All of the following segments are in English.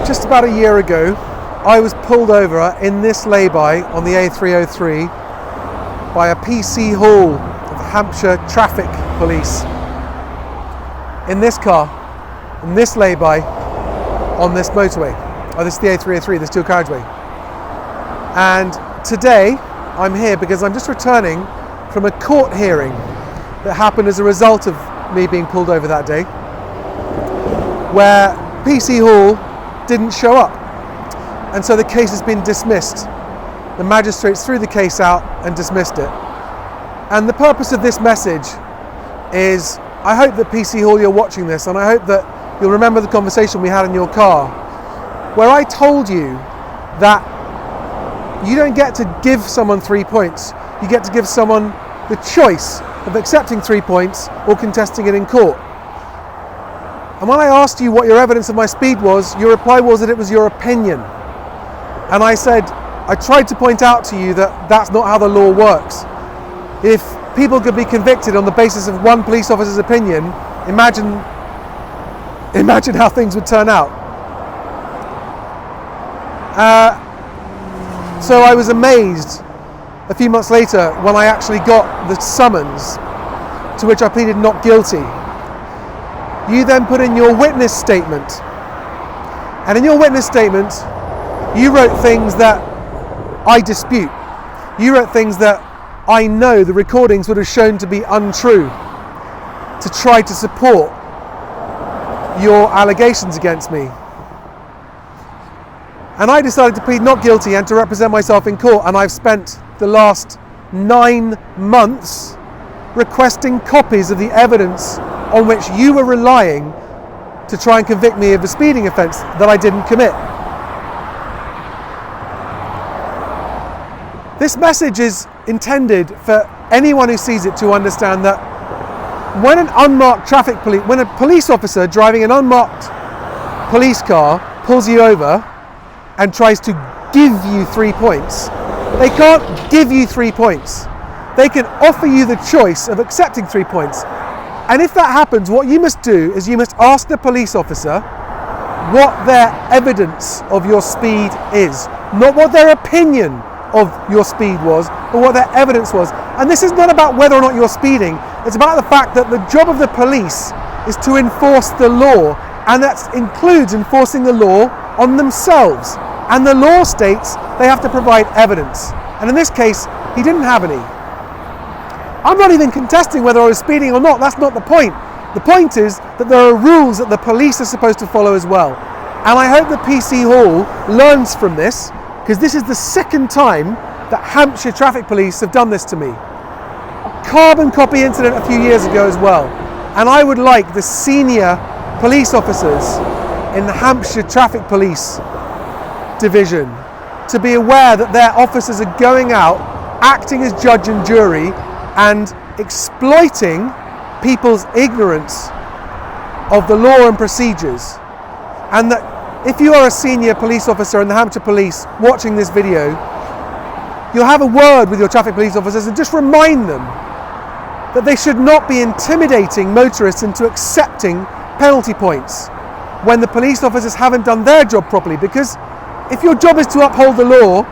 just about a year ago, I was pulled over in this lay-by on the A303 by a PC Hall of Hampshire traffic police. In this car, in this lay-by, on this motorway. Oh, this is the A303, this dual carriageway. And today, I'm here because I'm just returning from a court hearing that happened as a result of me being pulled over that day, where PC Hall didn't show up. And so the case has been dismissed. The magistrates threw the case out and dismissed it. And the purpose of this message is, I hope that PC Hall, you're watching this, and I hope that you'll remember the conversation we had in your car, where I told you that you don't get to give someone 3 points. You get to give someone the choice of accepting 3 points or contesting it in court. And when I asked you what your evidence of my speed was, your reply was that it was your opinion. And I said, I tried to point out to you that that's not how the law works. If people could be convicted on the basis of one police officer's opinion, imagine how things would turn out. So I was amazed a few months later when I actually got the summons, to which I pleaded not guilty. You then put in your witness statement. And in your witness statement, you wrote things that I dispute. You wrote things that I know the recordings would have shown to be untrue, to try to support your allegations against me. And I decided to plead not guilty and to represent myself in court, and I've spent the last 9 months requesting copies of the evidence on which you were relying to try and convict me of a speeding offence that I didn't commit. This message is intended for anyone who sees it to understand that when when a police officer driving an unmarked police car pulls you over and tries to give you 3 points, they can't give you 3 points. They can offer you the choice of accepting 3 points. And if that happens, what you must do is you must ask the police officer what their evidence of your speed is. Not what their opinion of your speed was, but what their evidence was. And this is not about whether or not you're speeding. It's about the fact that the job of the police is to enforce the law, and that includes enforcing the law on themselves. And the law states they have to provide evidence. And in this case, he didn't have any. I'm not even contesting whether I was speeding or not. That's not the point. The point is that there are rules that the police are supposed to follow as well. And I hope that PC Hall learns from this, because this is the second time that Hampshire traffic police have done this to me. Carbon copy incident a few years ago as well. And I would like the senior police officers in the Hampshire traffic police division to be aware that their officers are going out, acting as judge and jury, and exploiting people's ignorance of the law and procedures. And that if you are a senior police officer in the Hampshire Police watching this video, you'll have a word with your traffic police officers and just remind them that they should not be intimidating motorists into accepting penalty points when the police officers haven't done their job properly. Because if your job is to uphold the law,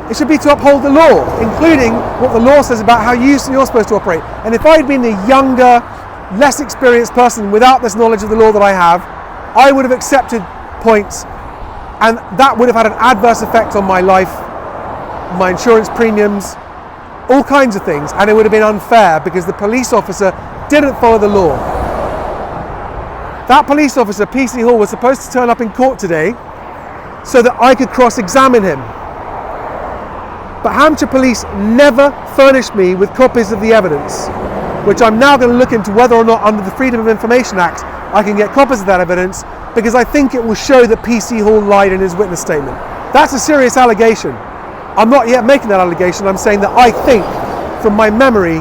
it should be to uphold the law, including what the law says about how you're supposed to operate. And if I had been a younger, less experienced person without this knowledge of the law that I have, I would have accepted points, and that would have had an adverse effect on my life, my insurance premiums, all kinds of things, and it would have been unfair because the police officer didn't follow the law. That police officer, PC Hall, was supposed to turn up in court today so that I could cross-examine him. But Hampshire Police never furnished me with copies of the evidence, which I'm now going to look into whether or not under the Freedom of Information Act I can get copies of that evidence, because I think it will show that PC Hall lied in his witness statement. That's a serious allegation. I'm not yet making that allegation. I'm saying that I think, from my memory,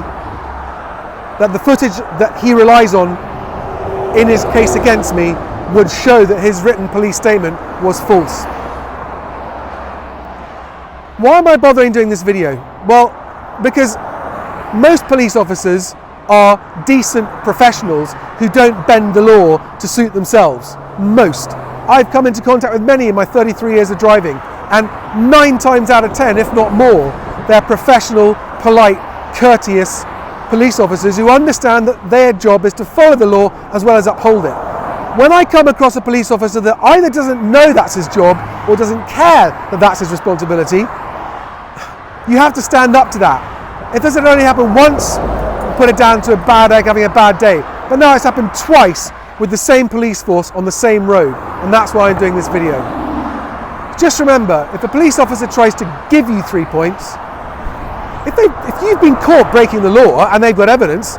that the footage that he relies on in his case against me would show that his written police statement was false. Why am I bothering doing this video? Well, because most police officers are decent professionals who don't bend the law to suit themselves. Most. I've come into contact with many in my 33 years of driving, and 9 times out of 10, if not more, they're professional, polite, courteous police officers who understand that their job is to follow the law as well as uphold it. When I come across a police officer that either doesn't know that's his job or doesn't care that that's his responsibility, you have to stand up to that. If this had only happened once, put it down to a bad egg having a bad day. But now it's happened twice with the same police force on the same road, and that's why I'm doing this video. Just remember, if a police officer tries to give you 3 points, if you've been caught breaking the law and they've got evidence,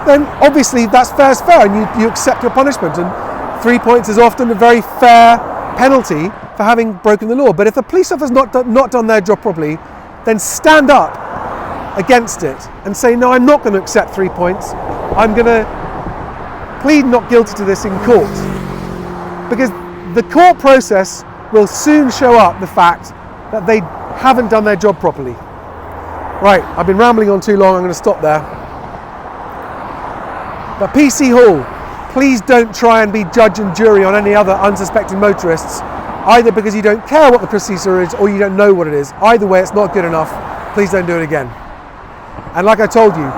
then obviously that's fair, and you accept your punishment, and 3 points is often a very fair penalty for having broken the law. But if the police officer's not done their job properly, then stand up against it and say, no, I'm not going to accept 3 points. I'm going to plead not guilty to this in court. Because the court process will soon show up the fact that they haven't done their job properly. Right, I've been rambling on too long, I'm going to stop there. But PC Hall, please don't try and be judge and jury on any other unsuspecting motorists, either because you don't care what the procedure is or you don't know what it is. Either way, it's not good enough. Please don't do it again. And like I told you,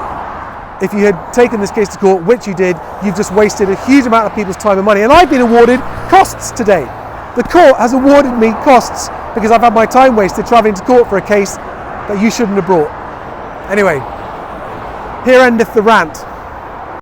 if you had taken this case to court, which you did, you've just wasted a huge amount of people's time and money. And I've been awarded costs today. The court has awarded me costs because I've had my time wasted travelling to court for a case that you shouldn't have brought. Anyway, here endeth the rant.